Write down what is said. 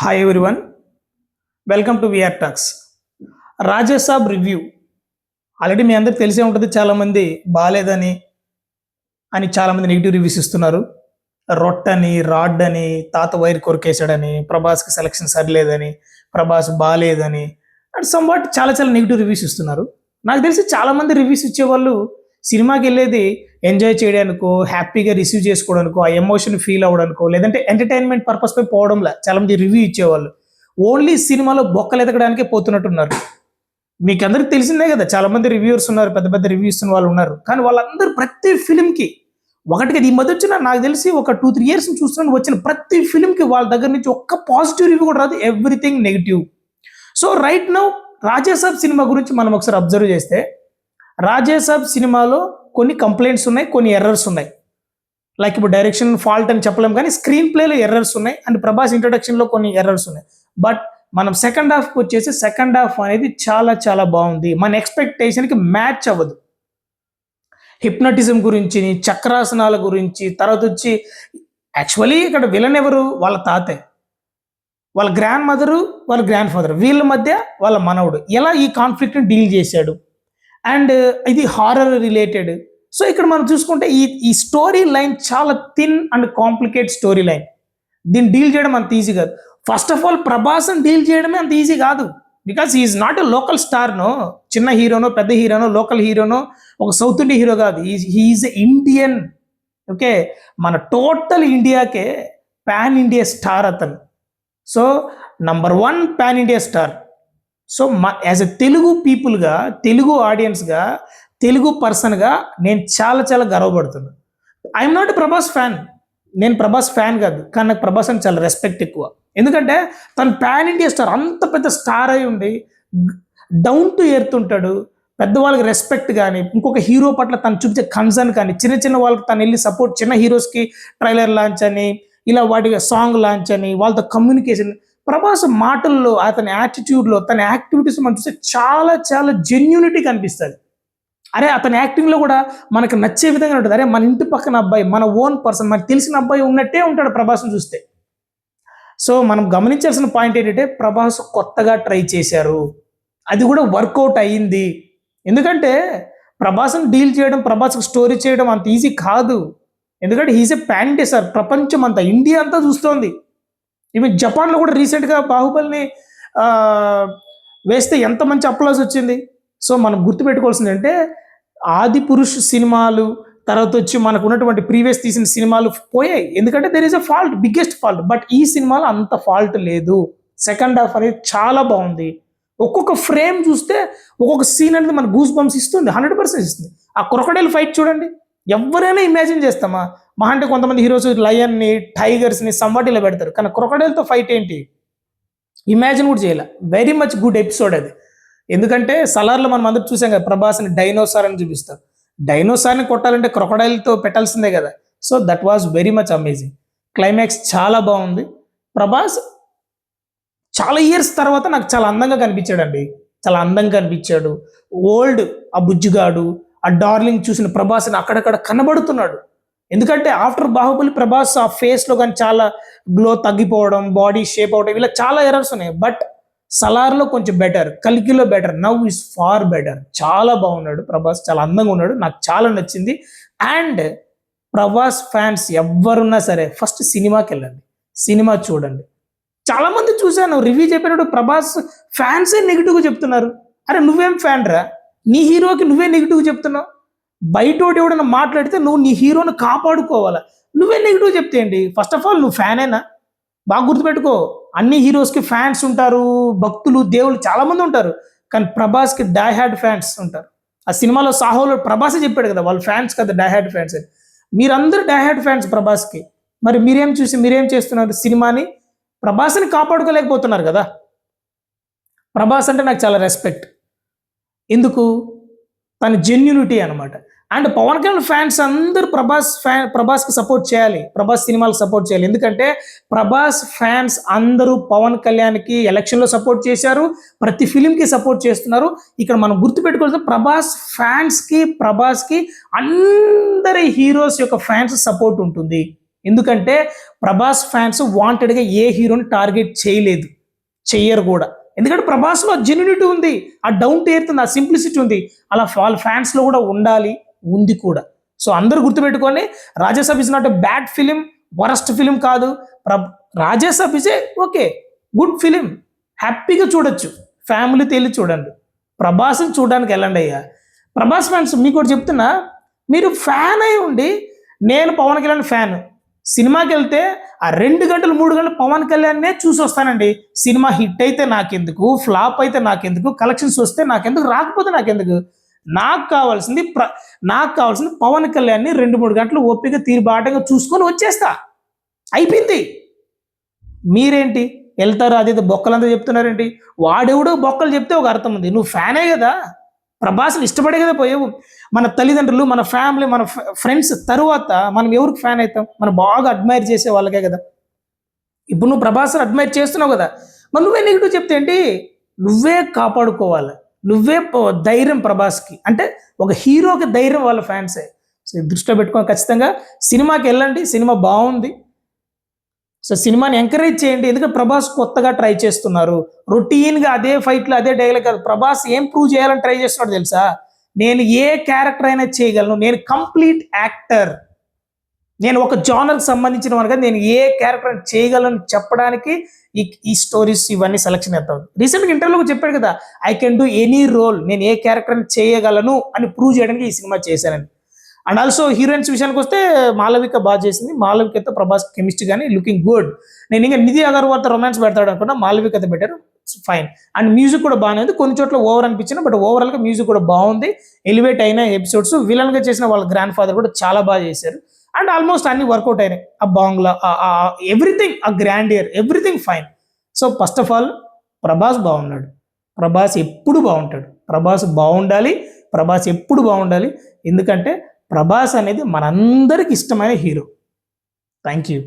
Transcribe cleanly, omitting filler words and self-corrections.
Hi everyone, welcome to VR talks. Rajasaab review already మీ అందరికి తెలిసే ఉంటుంది. చాలామంది బాగాలేదని చాలామంది నెగిటివ్ రివ్యూస్ ఇస్తున్నారు. రొట్టని, రాడ్ అని, తాత వైర్ కొరికేశాడని, ప్రభాస్కి సెలక్షన్ సరిలేదని, ప్రభాస్ బాగాలేదని అండ్ సమ్ వాట్ చాలా చాలా నెగిటివ్ రివ్యూస్ ఇస్తున్నారు. నాకు తెలిసి చాలామంది రివ్యూస్ ఇచ్చేవాళ్ళు సినిమాకి వెళ్ళేది ఎంజాయ్ చేయడానికో, హ్యాపీగా రిసీవ్ చేసుకోవడానికో, ఆ ఎమోషన్ ఫీల్ అవ్వడానికో, లేదంటే ఎంటర్టైన్మెంట్ పర్పస్ పై పోవడంలా చాలామంది రివ్యూ ఇచ్చేవాళ్ళు ఓన్లీ సినిమాలో బొక్కలు ఎదగడానికే పోతున్నట్టున్నారు. మీకు అందరికి తెలిసిందే కదా, చాలామంది రివ్యూవర్స్ ఉన్నారు, పెద్ద పెద్ద రివ్యూస్ వాళ్ళు ఉన్నారు. కానీ వాళ్ళందరూ ప్రతి ఫిలింకి ఒకటికి ఈ మధ్య వచ్చిన నాకు తెలిసి ఒక 2-3 years చూస్తున్నాను, వచ్చిన ప్రతి ఫిలింకి వాళ్ళ దగ్గర నుంచి ఒక్క పాజిటివ్ రివ్యూ కూడా రాదు, everything negative. So right now Rajasaab cinema గురించి మనం ఒకసారి అబ్జర్వ్ చేస్తే, రాజాసాబ్ సినిమాలో కొన్ని కంప్లైంట్స్ ఉన్నాయి, కొన్ని ఎర్రర్స్ ఉన్నాయి. లైక్ ఇప్పుడు డైరెక్షన్ ఫాల్ట్ అని చెప్పలేం, కానీ స్క్రీన్ ప్లేలో ఎర్రర్స్ ఉన్నాయి అండ్ ప్రభాస్ ఇంట్రొడక్షన్లో కొన్ని ఎర్రర్స్ ఉన్నాయి. బట్ మనం సెకండ్ హాఫ్కి వచ్చేసి సెకండ్ హాఫ్ అనేది చాలా చాలా బాగుంది. మన ఎక్స్పెక్టేషన్కి మ్యాచ్ అవ్వదు. హిప్నటిజం గురించి, చక్రాసనాల గురించి, తర్వాత వచ్చి యాక్చువల్లీ ఇక్కడ విలన్ ఎవరు? వాళ్ళ తాతే, వాళ్ళ గ్రాండ్ మదరు, వాళ్ళ గ్రాండ్ ఫాదర్, వీళ్ళ మధ్య వాళ్ళ మనవడు ఎలా ఈ కాన్ఫ్లిక్ట్ని డీల్ చేశాడు. అండ్ ఇది హారర్ రిలేటెడ్. సో ఇక్కడ మనం చూసుకుంటే ఈ స్టోరీ లైన్ చాలా thin and complicate story line. దీన్ని డీల్ చేయడం అంత ఈజీ కాదు. ఫస్ట్ ఆఫ్ ఆల్ ప్రభాస్ని డీల్ చేయడమే అంత ఈజీ కాదు. Because is not a local స్టార్నో, చిన్న హీరోనో, పెద్ద హీరోనో, లోకల్ హీరోనో, ఒక సౌత్ ఇండియా హీరో కాదు. He is Indian. ఓకే, మన టోటల్ ఇండియాకే పాన్ ఇండియా స్టార్ అతను. So #1 pan India star. So as a Telugu పీపుల్గా, తెలుగు ఆడియన్స్గా, తెలుగు పర్సన్గా నేను చాలా చాలా గర్వపడుతున్నాను. I'm not Prabhas fan. నేను ప్రభాస్ ఫ్యాన్ కాదు, కానీ నాకు ప్రభాస్ అని చాలా రెస్పెక్ట్ ఎక్కువ. ఎందుకంటే తను పాన్ ఇండియా స్టార్, అంత పెద్ద స్టార్ అయి ఉండి డౌన్ టు ఎర్త్ ఉంటాడు. పెద్దవాళ్ళకి రెస్పెక్ట్ కానీ, ఇంకొక హీరో పట్ల తను చూపించే కన్సర్న్ కానీ, చిన్న చిన్న వాళ్ళకి తను వెళ్ళి సపోర్ట్, చిన్న హీరోస్కి ట్రైలర్ లాంచ్ అని, ఇలా వాటి సాంగ్ లాంచ్ అని, వాళ్ళతో కమ్యూనికేషన్. ప్రభాస్ మాటల్లో, అతని యాటిట్యూడ్లో, తన యాక్టివిటీస్ మనం చూస్తే చాలా చాలా జెన్యూనిటీ కనిపిస్తుంది. అరే అతని యాక్టింగ్లో కూడా మనకు నచ్చే విధంగా ఉంటుంది. అరే మన ఇంటి పక్కన అబ్బాయి, మన ఓన్ పర్సన్, మనకు తెలిసిన అబ్బాయి ఉన్నట్టే ఉంటాడు ప్రభాస్ని చూస్తే. సో మనం గమనించాల్సిన పాయింట్ ఏంటంటే, ప్రభాస్ కొత్తగా ట్రై చేశారు, అది కూడా వర్కౌట్ అయ్యింది. ఎందుకంటే ప్రభాస్ని డీల్ చేయడం, ప్రభాస్కి స్టోరీ చేయడం అంత ఈజీ కాదు. ఎందుకంటే he's a pan India star. ప్రపంచం అంతా, ఇండియా అంతా చూస్తోంది. ఈవెన్ జపాన్లో కూడా రీసెంట్గా బాహుబలిని వేస్తే ఎంత మంచి అప్లాజ్ వచ్చింది. సో మనం గుర్తుపెట్టుకోవాల్సింది అంటే, ఆది పురుష్ సినిమాలు తర్వాత వచ్చి మనకు ఉన్నటువంటి ప్రీవియస్ తీసిన సినిమాలు పోయాయి. ఎందుకంటే there is a fault, biggest fault. But ఈ సినిమాలో అంత ఫాల్ట్ లేదు. సెకండ్ హాఫ్ అనేది చాలా బాగుంది. ఒక్కొక్క ఫ్రేమ్ చూస్తే, ఒక్కొక్క సీన్ అనేది మన గూస్ బంప్స్ ఇస్తుంది, 100% ఇస్తుంది. ఆ క్రొకడైల్ ఫైట్ చూడండి, ఎవరైనా ఇమాజిన్ చేస్తామా? మహా అంటే కొంతమంది హీరోస్ లయన్ని, టైగర్స్ని సంవాటిలో పెడతారు, కానీ క్రొకడైల్తో ఫైట్ ఏంటి ఇమాజిన్ కూడా చేయాలి. వెరీ మచ్ గుడ్ ఎపిసోడ్ అది. ఎందుకంటే సలార్లో మనం అందరూ చూసాం కదా, ప్రభాస్ని డైనోసార్ అని చూపిస్తారు. డైనోసార్ని కొట్టాలంటే క్రొకడైల్తో పెట్టాల్సిందే కదా. So that was very much amazing. Climax చాలా బాగుంది. ప్రభాస్ చాలా ఇయర్స్ తర్వాత నాకు చాలా అందంగా కనిపించాడండి. చాలా అందంగా కనిపించాడు. ఓల్డ్ ఆ బుజ్జిగాడు, ఆ డార్లింగ్ చూసిన ప్రభాస్ని అక్కడక్కడ కనబడుతున్నాడు. ఎందుకంటే ఆఫ్టర్ బాహుబలి ప్రభాస్ ఆ ఫేస్లో కానీ చాలా గ్లో తగ్గిపోవడం, బాడీ షేప్ అవడం, ఇలా చాలా ఎర్రర్స్ ఉన్నాయి. బట్ సలార్లో కొంచెం బెటర్, కల్కిలో better, now is far better. చాలా బాగున్నాడు ప్రభాస్, చాలా అందంగా ఉన్నాడు, నాకు చాలా నచ్చింది. అండ్ ప్రభాస్ ఫ్యాన్స్ ఎవరున్నా సరే ఫస్ట్ సినిమాకి వెళ్ళండి, సినిమా చూడండి. చాలామంది చూశాను రివ్యూ చెప్పినప్పుడు ప్రభాస్ ఫ్యాన్సే నెగిటివ్గా చెప్తున్నారు. అరే నువ్వేం ఫ్యాన్ రా, నీ హీరోకి నువ్వే నెగిటివ్ చెప్తున్నావు. బయటోటి ఎవడన్నా మాట్లాడితే నువ్వు నీ హీరోని కాపాడుకోవాలా, నువ్వే నెగిటివ్ చెప్తే ఏంటి? ఫస్ట్ ఆఫ్ ఆల్ నువ్వు ఫ్యానేనా? బాగా గుర్తుపెట్టుకో, అన్ని హీరోస్కి ఫ్యాన్స్ ఉంటారు, భక్తులు, దేవుళ్ళు చాలామంది ఉంటారు. కానీ ప్రభాస్కి డై హ్యాడ్ ఫ్యాన్స్ ఉంటారు. ఆ సినిమాలో సాహోలో ప్రభాసే చెప్పాడు కదా, వాళ్ళ ఫ్యాన్స్ కదా డై హ్యాడ్ ఫ్యాన్స్ అని. మీరందరూ డై హ్యాడ్ ఫ్యాన్స్ ప్రభాస్కి. మరి మీరేం చూసి మీరేం చేస్తున్నారు? సినిమాని, ప్రభాస్ని కాపాడుకోలేకపోతున్నారు కదా. ప్రభాస్ అంటే నాకు చాలా రెస్పెక్ట్. ఎందుకు? తన జెన్యూనిటీ అనమాట. అండ్ పవన్ కళ్యాణ్ ఫ్యాన్స్ అందరూ ప్రభాస్కి సపోర్ట్ చేయాలి, ప్రభాస్ సినిమాలకు సపోర్ట్ చేయాలి. ఎందుకంటే ప్రభాస్ ఫ్యాన్స్ అందరూ పవన్ కళ్యాణ్కి ఎలక్షన్లో సపోర్ట్ చేశారు, ప్రతి ఫిలింకి సపోర్ట్ చేస్తున్నారు. ఇక్కడ మనం గుర్తుపెట్టుకోవాల్సిన, ప్రభాస్కి అందరి హీరోస్ యొక్క ఫ్యాన్స్ సపోర్ట్ ఉంటుంది. ఎందుకంటే ప్రభాస్ ఫ్యాన్స్ వాంటెడ్గా ఏ హీరోని టార్గెట్ చేయలేదు, చెయ్యరు కూడా. ఎందుకంటే ప్రభాస్లో జెన్యునిటీ ఉంది, ఆ డౌన్ టు ఎర్త్ ఉంది, ఆ సింప్లిసిటీ ఉంది. అలా వాళ్ళ ఫ్యాన్స్లో కూడా ఉండాలి, ఉంది కూడా. సో అందరూ గుర్తుపెట్టుకొని Rajasaab is not a bad film, worst film కాదు. Rajasaab is a okay good film, హ్యాపీగా చూడొచ్చు, ఫ్యామిలీతో వెళ్ళి చూడండి. ప్రభాస్ని చూడడానికి వెళ్ళండి అయ్యా. ప్రభాస్ ఫ్యాన్స్ మీకు కూడా చెప్తున్నా, మీరు ఫ్యాన్ అయి ఉండి నేను పవన్ కళ్యాణ్ ఫ్యాన్, సినిమాకి వెళ్తే ఆ 2 గంటలు 3 గంటలు పవన్ కళ్యాణ్నే చూసి వస్తానండి. సినిమా హిట్ అయితే నాకెందుకు, ఫ్లాప్ అయితే నాకెందుకు, కలెక్షన్స్ వస్తే నాకెందుకు, రాకపోతే నాకెందుకు. నాకు కావాల్సింది పవన్ కళ్యాణ్ని 2-3 గంటలు ఓపిక తీరుబాటంగా చూసుకొని వచ్చేస్తా, అయిపోయింది. మీరేంటి వెళ్తారు అది బొక్కలంతా చెప్తున్నారేంటి? వాడెవడో బొక్కలు చెప్తే ఒక అర్థం ఉంది, నువ్వు ఫ్యానే కదా, ప్రభాస్ని ఇష్టపడే కదా పోయావు. మన తల్లిదండ్రులు, మన ఫ్యామిలీ, మన ఫ్రెండ్స్ తరువాత మనం ఎవరికి ఫ్యాన్ అవుతాం? మనం బాగా అడ్మైర్ చేసే వాళ్ళకే కదా. ఇప్పుడు నువ్వు ప్రభాస్ని అడ్మైర్ చేస్తున్నావు కదా, మరి నువ్వే నెగిటివ్ చెప్తే ఏంటి? నువ్వే కాపాడుకోవాలి, నువ్వే ధైర్యం ప్రభాస్కి. అంటే ఒక హీరోకి ధైర్యం వాళ్ళ ఫ్యాన్సే. సో దృష్టిలో పెట్టుకొని ఖచ్చితంగా సినిమాకి వెళ్ళండి, సినిమా బాగుంది. సో సినిమాని ఎంకరేజ్ చేయండి, ఎందుకంటే ప్రభాస్ కొత్తగా ట్రై చేస్తున్నారు. రొటీన్గా అదే ఫైట్లు అదే డైలాగ్ కాదు. ప్రభాస్ ఏం ప్రూవ్ చేయాలని ట్రై చేస్తున్నాడు తెలుసా? నేను ఏ క్యారెక్టర్ అయినా చేయగలను, నేను కంప్లీట్ యాక్టర్, నేను ఒక జానర్కి సంబంధించిన వాడు కదా, నేను ఏ క్యారెక్టర్ చేయగలను చెప్పడానికి ఈ స్టోరీస్ ఇవన్నీ సెలెక్షన్ అవుతాడు. రీసెంట్గా ఇంటర్వ్యూలో చెప్పాడు కదా, I can do any role, నేను ఏ క్యారెక్టర్ చేయగలను అని ప్రూవ్ చేయడానికి ఈ సినిమా చేశానని. అండ్ ఆల్సో హీరోయిన్స్ విషయానికి వస్తే మాలవిక బాగా చేసింది. మాలవికతో ప్రభాస్ కెమిస్ట్రీ కానీ లుకింగ్ గుడ్. నేను ఇంకా నిధి అగర్వాల్తో రొమాన్స్ పెడతాడు అనుకున్నా, మాలవికతో పెట్టారు, ఫైన్. అండ్ మ్యూజిక్ కూడా బాగానే ఉంది, కొన్ని చోట్ల ఓవర్ అనిపించింది, బట్ ఓవరాల్గా మ్యూజిక్ కూడా బాగుంది, ఎలివేట్ అయిన ఎపిసోడ్స్. విలన్గా చేసిన వాళ్ళ గ్రాండ్ ఫాదర్ కూడా చాలా బాగా చేశారు. అండ్ ఆల్మోస్ట్ అన్ని వర్కౌట్ అయినాయి. ఆ బాంగ్లా, ఎవ్రీథింగ్, ఆ grandeur, everything fine. So first of all Prabhas బాగున్నాడు, ప్రభాస్ ఎప్పుడు బాగుంటాడు, ప్రభాస్ బాగుండాలి, ప్రభాస్ ఎప్పుడు బాగుండాలి. ఎందుకంటే ప్రభాస్ అనేది మనందరికి ఇష్టమైన హీరో. Thank you.